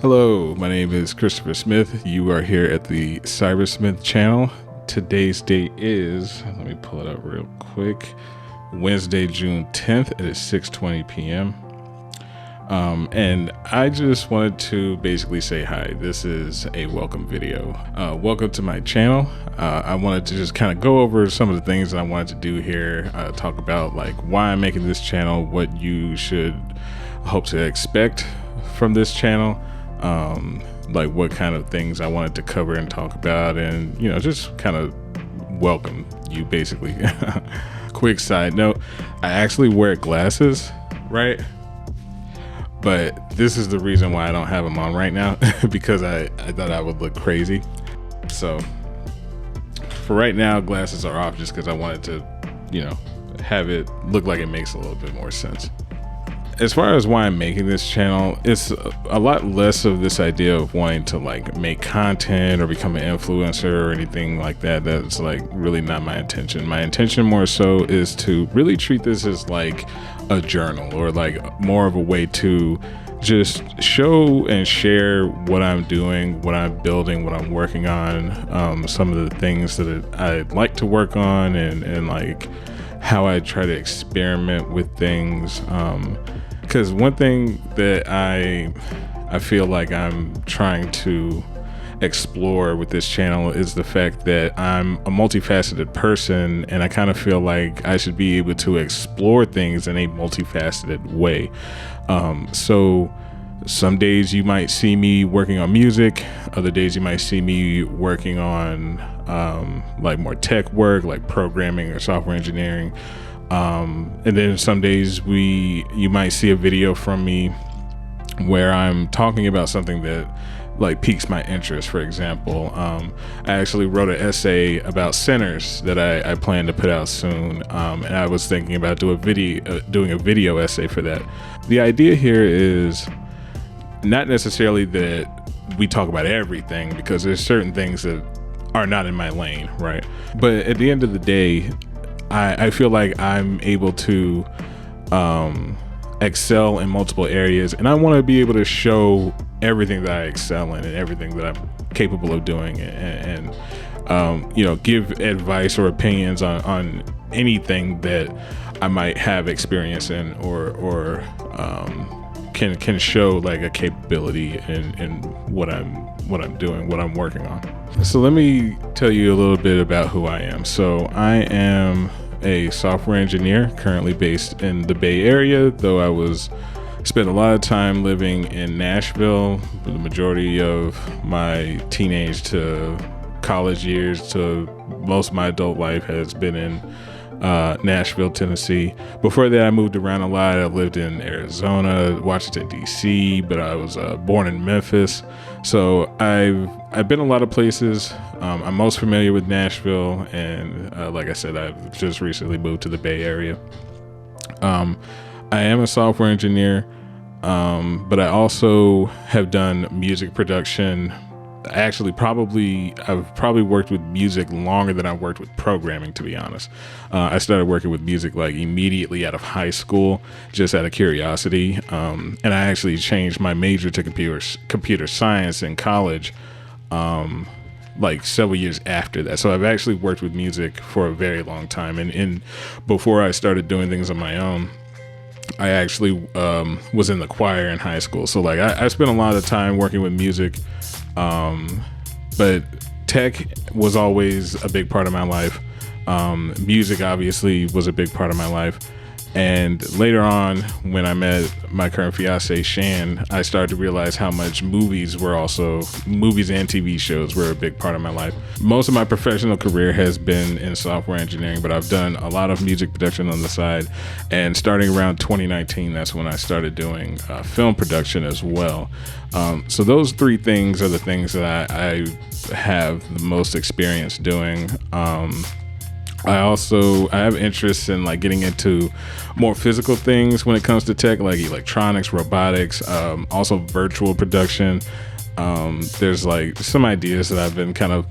Hello, my name is Christopher Smith. You are here at the CYBRSMTH channel. Today's date is, let me pull it up real quick, Wednesday, June 10th. It is 6:20 p.m. And I just wanted to basically say hi. This is a welcome video. Welcome to my channel. I wanted to just kind of go over some of the things that I wanted to do here, talk about like why I'm making this channel, what you should hope to expect from this channel, like what kind of things I wanted to cover and talk about, and just kind of welcome you basically. Quick side note, I actually wear glasses, right? But this is the reason why I don't have them on right now, because I thought I would look crazy. So for right now, glasses are off just because I wanted to, have it look like it makes a little bit more sense. As far as why I'm making this channel, it's a lot less of this idea of wanting to like make content or become an influencer or anything like that. That's like really not my intention. My intention more so is to really treat this as like a journal, or like more of a way to just show and share what I'm doing, what I'm building, what I'm working on, some of the things that I'd like to work on, and like how I try to experiment with things. Because one thing that I feel like I'm trying to explore with this channel is the fact that I'm a multifaceted person, and I kind of feel like I should be able to explore things in a multifaceted way. So some days you might see me working on music, other days you might see me working on like more tech work, like programming or software engineering. And then some days you might see a video from me where I'm talking about something that like piques my interest. For example, I actually wrote an essay about sinners that I plan to put out soon, and I was thinking about doing a video essay for that. The idea here is not necessarily that we talk about everything, because there's certain things that are not in my lane, right? But at the end of the day, I feel like I'm able to excel in multiple areas, and I want to be able to show everything that I excel in and everything that I'm capable of doing, and give advice or opinions on anything that I might have experience in, or can show like a capability in what I'm doing, what I'm working on. So let me tell you a little bit about who I am. So I am a software engineer currently based in the Bay Area, though I spent a lot of time living in Nashville. The majority of my teenage to college years to most of my adult life has been in Nashville, Tennessee. Before that, I moved around a lot. I lived in Arizona, Washington, DC, but I was born in Memphis. So I've been a lot of places. I'm most familiar with Nashville, and like I said, I've just recently moved to the Bay Area. I am a software engineer, but I also have done music production. I've probably worked with music longer than I've worked with programming, to be honest. I started working with music like immediately out of high school, just out of curiosity. And I actually changed my major to computer science in college, like several years after that. So I've actually worked with music for a very long time. And before I started doing things on my own, I actually was in the choir in high school. So like I spent a lot of time working with music. But tech was always a big part of my life. Music obviously was a big part of my life. And later on, when I met my current fiance, Shan, I started to realize how much movies and TV shows were a big part of my life. Most of my professional career has been in software engineering, but I've done a lot of music production on the side. And starting around 2019, that's when I started doing film production as well. So those three things are the things that I have the most experience doing. I have interests in like getting into more physical things when it comes to tech, like electronics, robotics, also virtual production. There's like some ideas that I've been kind of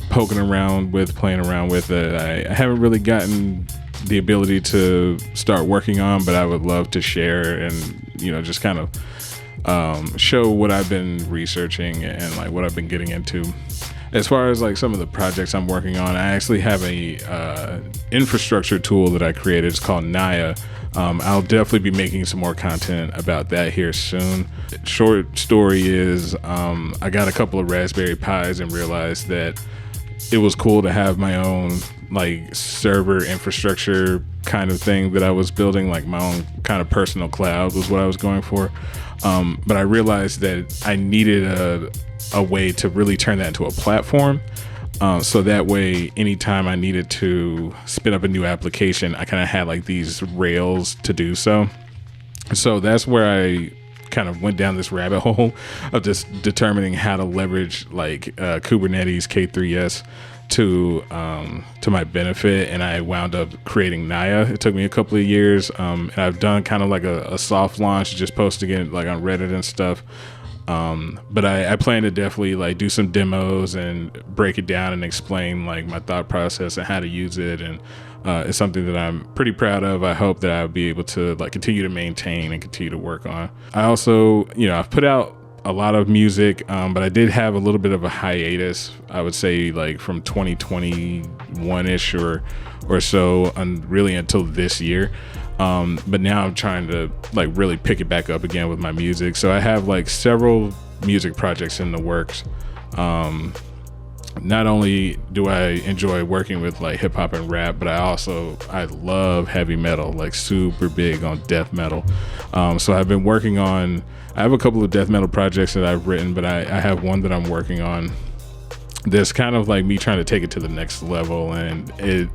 playing around with that I haven't really gotten the ability to start working on, but I would love to share and just kind of show what I've been researching and like what I've been getting into. As far as like some of the projects I'm working on, I actually have a infrastructure tool that I created. It's called Naya. I'll definitely be making some more content about that here soon. Short story is, I got a couple of Raspberry Pis and realized that it was cool to have my own like server infrastructure kind of thing that I was building, like my own kind of personal cloud was what I was going for. But I realized that I needed a way to really turn that into a platform. So that way, anytime I needed to spin up a new application, I kind of had like these rails to do so. So that's where I kind of went down this rabbit hole of just determining how to leverage like Kubernetes K3s to my benefit, and I wound up creating Naya. It took me a couple of years, and I've done kind of like a soft launch, just posting it like on Reddit and stuff. But I plan to definitely like do some demos and break it down and explain like my thought process and how to use it. And it's something that I'm pretty proud of. I hope that I'll be able to like continue to maintain and continue to work on. I also, I've put out a lot of music, but I did have a little bit of a hiatus, I would say like from 2021-ish or so, really until this year. But now I'm trying to like really pick it back up again with my music. So I have like several music projects in the works. Not only do I enjoy working with like hip hop and rap, but I love heavy metal, like super big on death metal. So I've been working on, I have a couple of death metal projects that I've written, but I have one that I'm working on that's kind of like me trying to take it to the next level. And it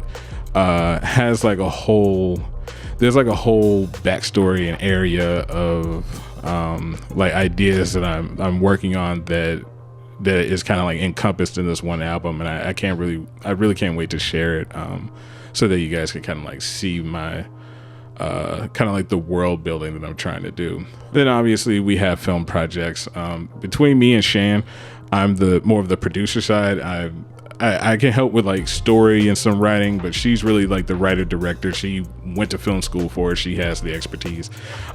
has like there's like a whole backstory and area of like ideas that I'm working on that is kind of like encompassed in this one album, and I really can't wait to share it, so that you guys can kind of like see my kind of like the world building that I'm trying to do. Then obviously we have film projects. Between me and Shan, I'm more of the producer side. I can help with like story and some writing, but she's really like the writer director. She went to film school for it. She has the expertise.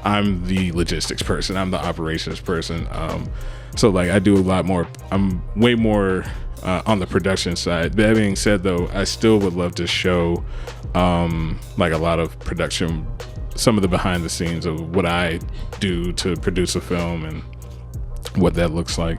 I'm the logistics person. I'm the operations person. So like I do a lot more. I'm way more on the production side. That being said though, I still would love to show like a lot of production, some of the behind the scenes of what I do to produce a film and what that looks like.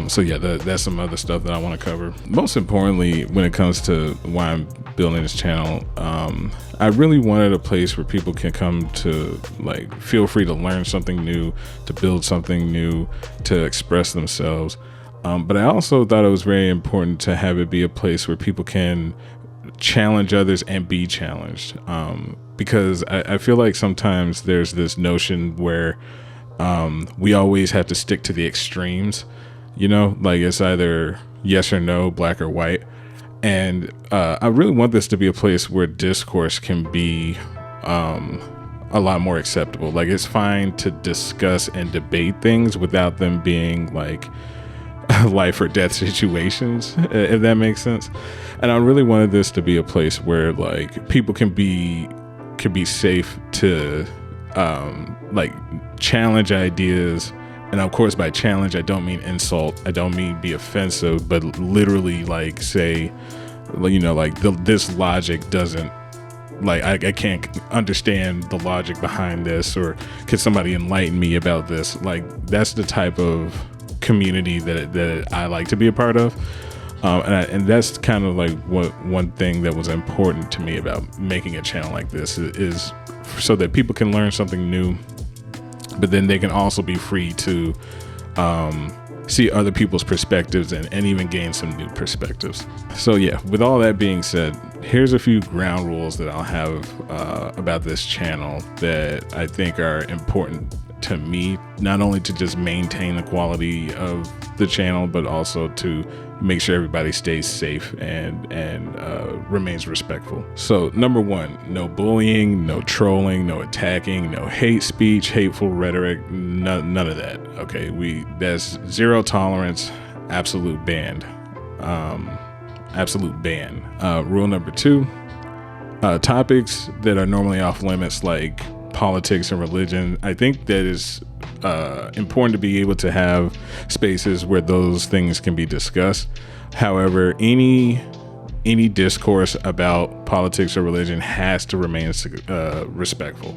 So yeah, that's some other stuff that I want to cover. Most importantly, when it comes to why I'm building this channel, I really wanted a place where people can come to like feel free to learn something new, to build something new, to express themselves. But I also thought it was very important to have it be a place where people can challenge others and be challenged. Because I feel like sometimes there's this notion where we always have to stick to the extremes. Like it's either yes or no, black or white. And I really want this to be a place where discourse can be a lot more acceptable. Like it's fine to discuss and debate things without them being like life or death situations, if that makes sense. And I really wanted this to be a place where like people can be safe to like challenge ideas. And of course, by challenge, I don't mean insult. I don't mean be offensive, but literally like say, like this logic doesn't, like I can't understand the logic behind this, or could somebody enlighten me about this? Like that's the type of community that I like to be a part of. And that's kind of like one thing that was important to me about making a channel like this is so that people can learn something new, but then they can also be free to see other people's perspectives and even gain some new perspectives. So yeah, with all that being said, here's a few ground rules that I'll have about this channel that I think are important to me, not only to just maintain the quality of the channel, but also to make sure everybody stays safe and remains respectful. So number one, no bullying, no trolling, no attacking, no hate speech, hateful rhetoric, none of that. Okay, that's zero tolerance, absolute ban. Rule number two, topics that are normally off limits like politics and religion, I think that is important to be able to have spaces where those things can be discussed. However, any discourse about politics or religion has to remain respectful.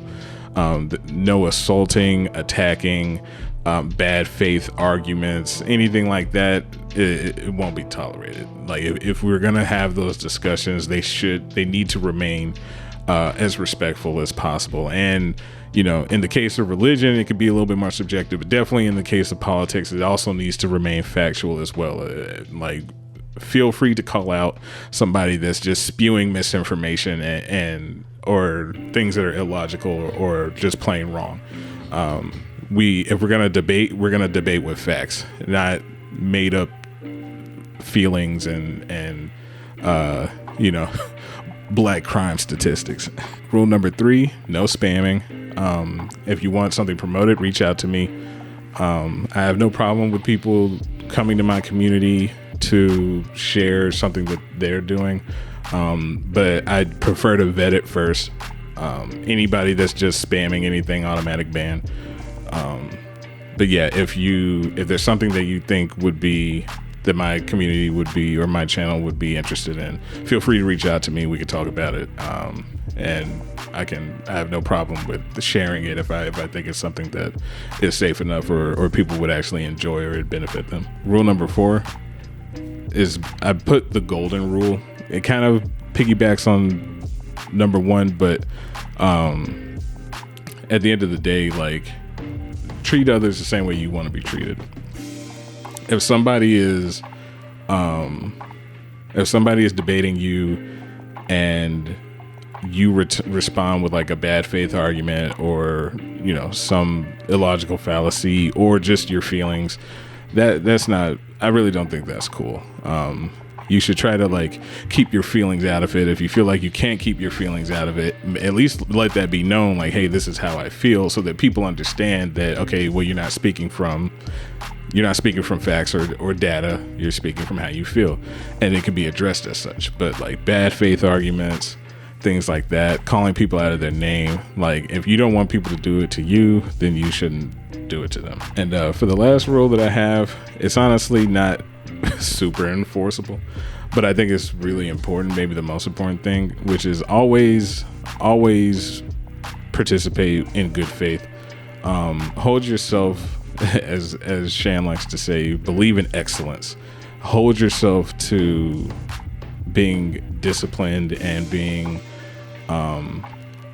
No assaulting, attacking, bad faith arguments, anything like that, it won't be tolerated. Like if we're gonna have those discussions, they need to remain as respectful as possible. And in the case of religion, it could be a little bit more subjective, but definitely in the case of politics, it also needs to remain factual as well. Feel free to call out somebody that's just spewing misinformation and or things that are illogical or just plain wrong. If we're gonna debate, we're gonna debate with facts, not made up feelings and black crime statistics. Rule number 3: no spamming. If you want something promoted, reach out to me. I have no problem with people coming to my community to share something that they're doing, but I'd prefer to vet it first. Anybody that's just spamming anything, automatic ban. But yeah, if there's something that you think would be that my community would be or my channel would be interested in, feel free to reach out to me. We could talk about it, and I have no problem with sharing it if I think it's something that is safe enough or people would actually enjoy or it'd benefit them. Rule number 4 is I put the golden rule. It kind of piggybacks on number 1, but at the end of the day, treat others the same way you want to be treated. If somebody is debating you and you respond with a bad faith argument or some illogical fallacy or just your feelings, that's not, I really don't think that's cool. You should try to keep your feelings out of it. If you feel like you can't keep your feelings out of it, at least let that be known, hey, this is how I feel, so that people understand that, okay, well, you're not speaking from facts or data, you're speaking from how you feel, and it can be addressed as such. But bad faith arguments, things like that, calling people out of their name, if you don't want people to do it to you, then you shouldn't do it to them. And for the last rule that I have, it's honestly not super enforceable, but I think it's really important, maybe the most important thing, which is always participate in good faith. Hold yourself, as Shan likes to say, believe in excellence. Hold yourself to being disciplined and being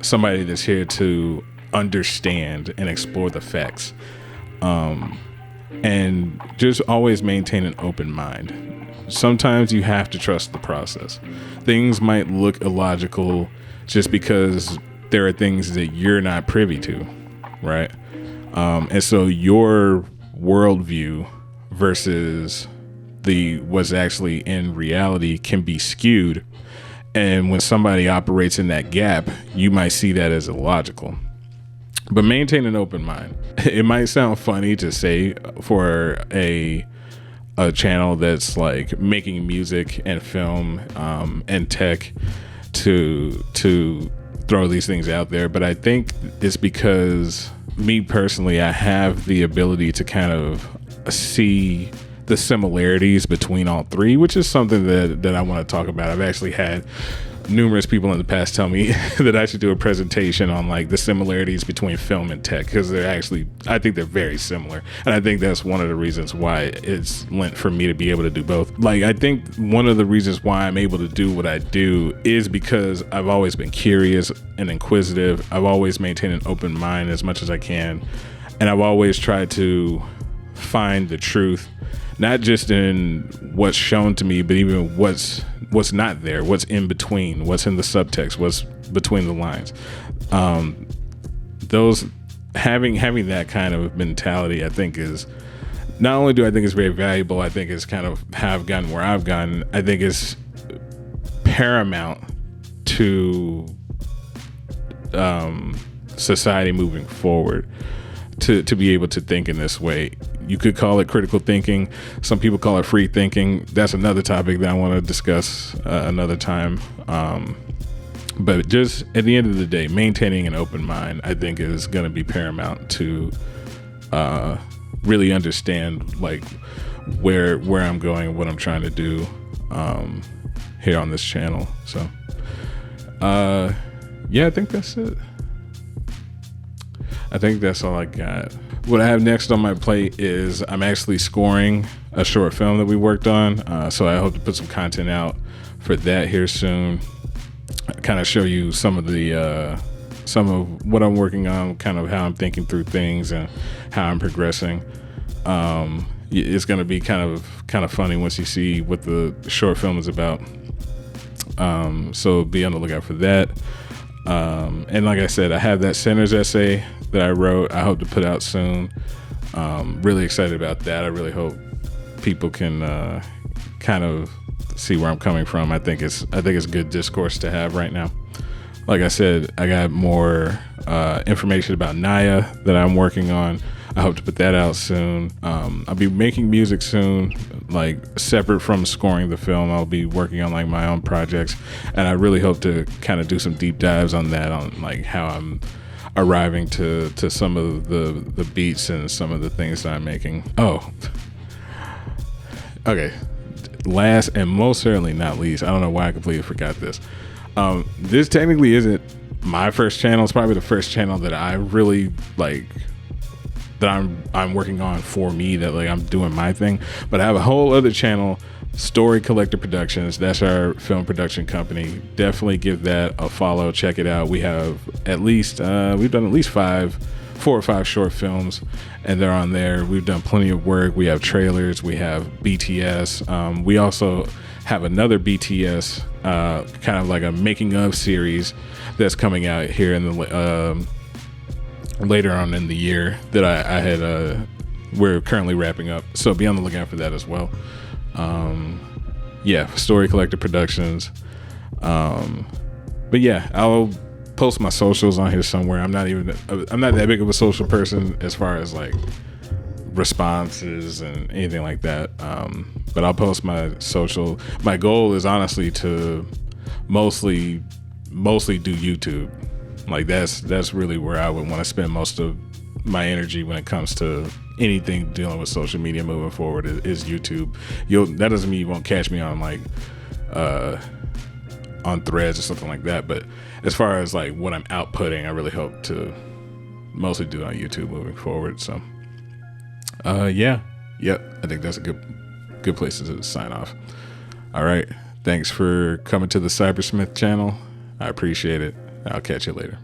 somebody that's here to understand and explore the facts. And just always maintain an open mind. Sometimes you have to trust the process. Things might look illogical just because there are things that you're not privy to, right? And so your worldview versus what's actually in reality can be skewed. And when somebody operates in that gap, you might see that as illogical. But maintain an open mind. It might sound funny to say for a channel that's making music and film and tech to throw these things out there, but I think it's because me personally, I have the ability to kind of see the similarities between all three, which is something that I want to talk about. I've actually had numerous people in the past tell me that I should do a presentation on the similarities between film and tech, because I think they're very similar, and I think that's one of the reasons why it's lent for me to be able to do both. I think one of the reasons why I'm able to do what I do is because I've always been curious and inquisitive. I've always maintained an open mind as much as I can, and I've always tried to find the truth, not just in what's shown to me, but even what's not there, what's in between, what's in the subtext, what's between the lines. Those having that kind of mentality, I think, is not only do I think it's very valuable, I think it's kind of have gotten where I've gotten. I think it's paramount to society moving forward to be able to think in this way. You could call it critical thinking. Some people call it free thinking. That's another topic that I want to discuss another time. But just at the end of the day, maintaining an open mind, I think, is going to be paramount to really understand like where I'm going and what I'm trying to do here on this channel. So yeah, I think that's it. I think that's all I got. What I have next on my plate is I'm actually scoring a short film that we worked on. So I hope to put some content out for that here soon. Kind of show you some of what I'm working on, kind of how I'm thinking through things and how I'm progressing. It's going to be kind of funny once you see what the short film is about. So be on the lookout for that. And like I said, I have that Centers essay that I wrote. I hope to put out soon. Really excited about that. I really hope people can kind of see where I'm coming from. I think it's good discourse to have right now. Like I said, I got more information about Naya that I'm working on. I hope to put that out soon. I'll be making music soon, like separate from scoring the film. I'll be working on like my own projects, and I really hope to kind of do some deep dives on that, on like how I'm arriving to some of the beats and some of the things that I'm making. Oh, okay. Last and most certainly not least, I don't know why I completely forgot this. This technically isn't my first channel. It's probably the first channel that I really like, that I'm working on for me, that like I'm doing my thing. But I have a whole other channel, Story Collector Productions. That's our film production company. Definitely give that a follow. Check it out. We have at least we've done at least 4 or 5 short films, and they're on there. We've done plenty of work. We have trailers. We have BTS. We also have another BTS kind of like a making of series that's coming out here in the later on in the year that I had we're currently wrapping up, so be on the lookout for that as well. Yeah, Story Collector Productions. But yeah, I'll post my socials on here somewhere. I'm not that big of a social person as far as like responses and anything like that, but I'll post my social. My goal is honestly to mostly do YouTube. Like that's really where I would want to spend most of my energy when it comes to anything dealing with social media moving forward is YouTube. That doesn't mean you won't catch me on like on Threads or something like that, but as far as like what I'm outputting, I really hope to mostly do on YouTube moving forward. So yeah, I think that's a good place to sign off. All right, thanks for coming to the CYBRSMTH channel. I appreciate it. I'll catch you later.